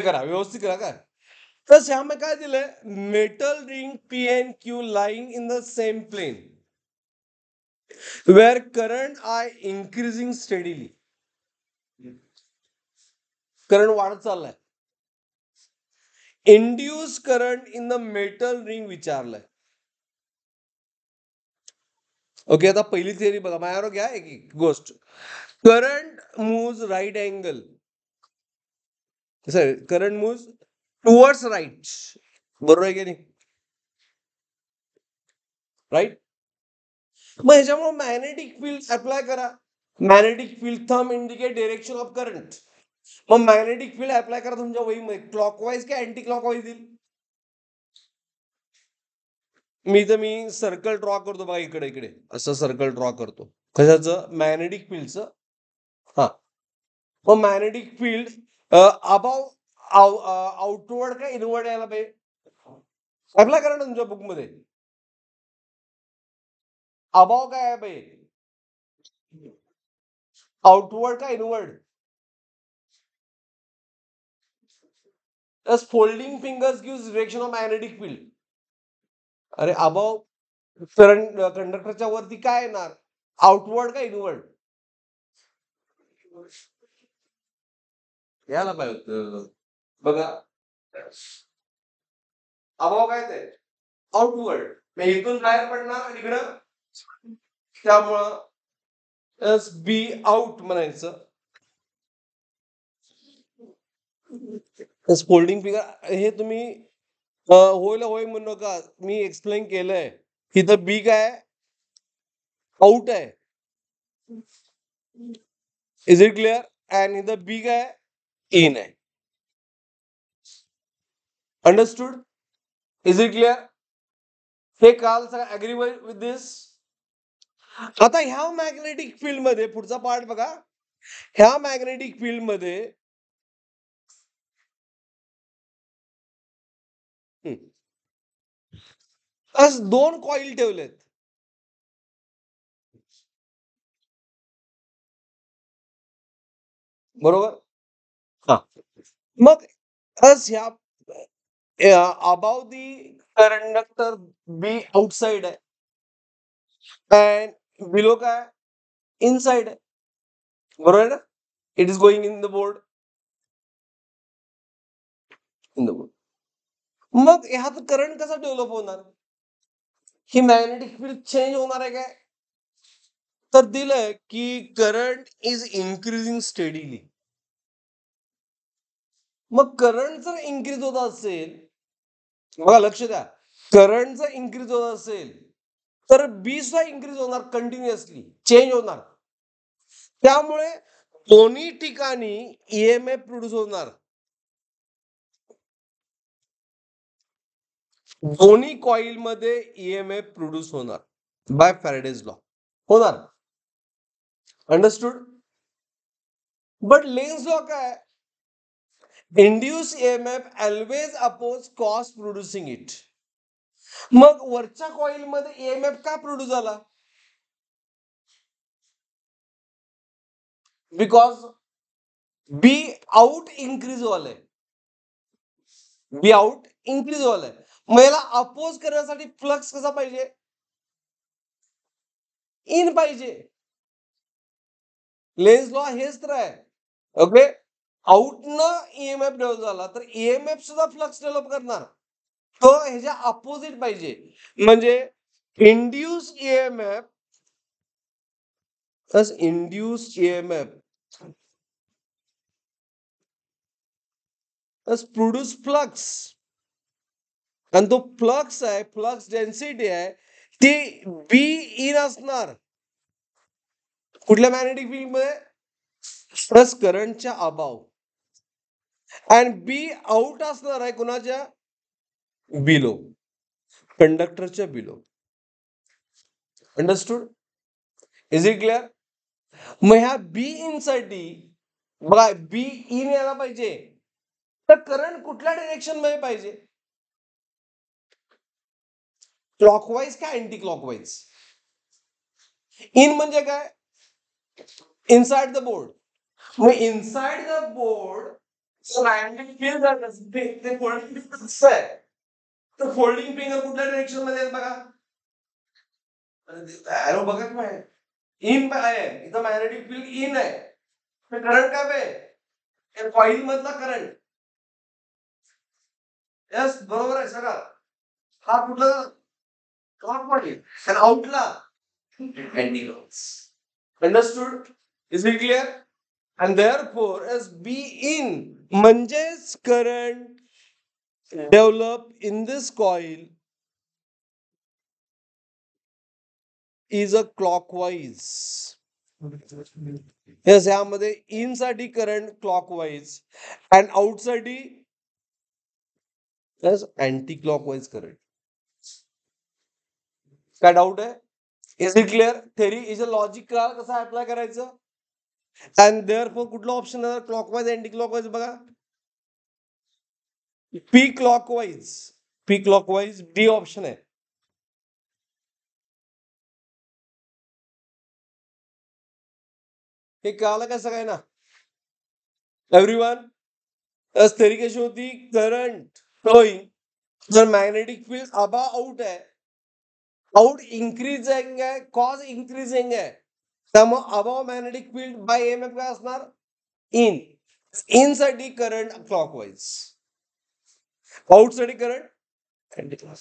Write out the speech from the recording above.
करा, व्यवस्थित करा काय. तर ह्यामध्ये काय दिलंय, metal ring P N Q lying in the same plane where current I increasing steadily. Current वाढत चाललाय. Induce current in the metal ring विचारलंय. ओके, आता पहिली थिअरी बघा माझ्यावर घ्या एक एक गोष्ट. Current moves right angle, current moves towards right, बरोबर आहे की नाही, राईट. मग ह्याच्यामुळे मॅग्नेटिक फील्ड अप्लाय करा. Magnetic field thumb indicate direction of current. मग मॅग्नेटिक फील्ड अप्लाय करा तुमच्या वहीमध्ये, क्लॉकवाईज की अँटी क्लॉकवाईज देईल. मी सर्कल ड्रॉ करतो बघा, इकडे इकडे असं सर्कल ड्रॉ करतो. कशाचं, मॅग्नेटिक फील्डचं. हा, मग मॅग्नेटिक फील्ड अबाव आउटवर्ड का इनवर्ड यायला पाहिजे. अप्लाय करा ना तुमच्या बुकमध्ये. अबाव काय आहे पाहिजे, आउटवर्ड का inward. Folding fingers gives direction of magnetic field. अरे अबाव कंडक्टरच्या वरती काय येणार, आउटवर्ड का इनवर्ड. यायला पाहिजे बघा, अबाव काय ते आउटवर्ड, इथून बाहेर पडणार आणि इकडं, त्यामुळं एस बी आउट म्हणायचं. फोल्डिंग फिगर हे तुम्ही होईल होय म्हणू नका, मी एक्सप्लेन केलंय. इथं बी काय आउट आहे, इज इट क्लिअर, अँड इथं बी काय इन आहे. Understood, is it clear. हे काल सगळं अग्री विथ दिस. आता ह्या मॅग्नेटिक फील्ड मध्ये पुढचा पार्ट बघा. ह्या मॅग्नेटिक फील्ड मध्ये दोन कॉईल ठेवलेत, बरोबर. हा, मग ह्या above the conductor be outside आहे, अँड बिलो काय इनसाइड आहे, बरोबर आहे ना. It is going in the board, in the board. मग ह्यात करंट कसा डेव्हलप होणार, ही मॅग्नेटिक फील्ड चेंज होणार आहे काय. तर दिलंय की करंट इज इन्क्रीजिंग स्टेडीली. मग करंट जर इन्क्रीज होत असेल, बघा लक्ष द्या, करंट जर इन्क्रीज होत असेल तर बी सुद्धा इन्क्रीज होणार, कंटिन्युअसली चेंज होणार. त्यामुळे दोन्ही ठिकाणी ईएमएफ प्रोड्यूस होणार, दोन्ही कॉईल मध्ये ईएमएफ प्रोड्यूस होणार बाय फॅरेडेज लॉ होणार. अंडरस्टूड. बट लेन्स लॉ काय, induce EMF always oppose cause producing it. मग वरच्या कॉईल मध्ये ईएमएफ का प्रोड्यूस झाला, बिकॉज बी आउट इन्क्रीज व्हायलंय, बी आउट इन्क्रीज व्हायलंय. मग याला अपोज करण्यासाठी फ्लक्स कसा पाहिजे, इन पाहिजे. लेन्स लॉ हेच तर आहे. ओके, आउट न ईएमएफ डेव्हलप झाला तर ईएमएफ सुद्धा फ्लक्स डेव्हलप करणार, तो ह्याच्या अपोजिट पाहिजे. म्हणजे induce EMF plus induce EMF plus produce flux, आणि तो फ्लक्स आहे, फ्लक्स डेन्सिटी आहे ती बी इन असणार कुठल्या मॅग्नेटिक फील्ड मध्ये, प्लस करंटच्या अबाव, आणि बी आउट असणार आहे कुणाच्या, बिलो, कंडक्टरच्या below. Understood, is it clear. मग ह्या बी इन साठी बघा, बी इन यायला पाहिजे तर करंट कुठल्या डायरेक्शन मध्ये पाहिजे, क्लॉकवाईज का अँटी क्लॉकवाईज. इन म्हणजे काय, इनसाइड द बोर्ड. मग inside the board magnetic field ते फोल्डिंग फिंगर कसं आहे, तर फोल्डिंग फिंगर कुठल्या डिरेक्शन मध्ये आहे बघा, एरो बघा काय इन आहे, इथं मॅग्नेटिक फील्ड इन आहे, करंट काय आहे, कॉइल मधला करंट. यस बरोबर आहे सगळं. हा कुठला क्लॉक मध्ये आणि आउटला anti clock. Understood? Is it clear? And therefore as B in म्हणजेच current develop in this coil is a clockwise. Yes, यामध्ये in साठी करंट clockwise and out साठी yes anti clockwise करंट. काय डाऊट आहे? Is it clear? Theory is a logic कसं apply करायचं? And therefore कुठला option आहे क्लॉकवाईज अँटी क्लॉकवाईज बघा. पी क्लॉकवाईज डी ऑप्शन आहे. हे कळालं का सगळ्यांना? एव्हरीवन थेरी कशी होती? करंट फ्लोईंग जर मॅग्नेटिक फील्ड अबा आउट आहे, आउट इन्क्रीजिंग आहे, कॉज इन्क्रीजिंग आहे, त्यामुळे above magnetic field by M F काय असणार? इन. इन साठी करंट क्लॉकवाईज, आउट साठी करंट अँटी क्लॉक.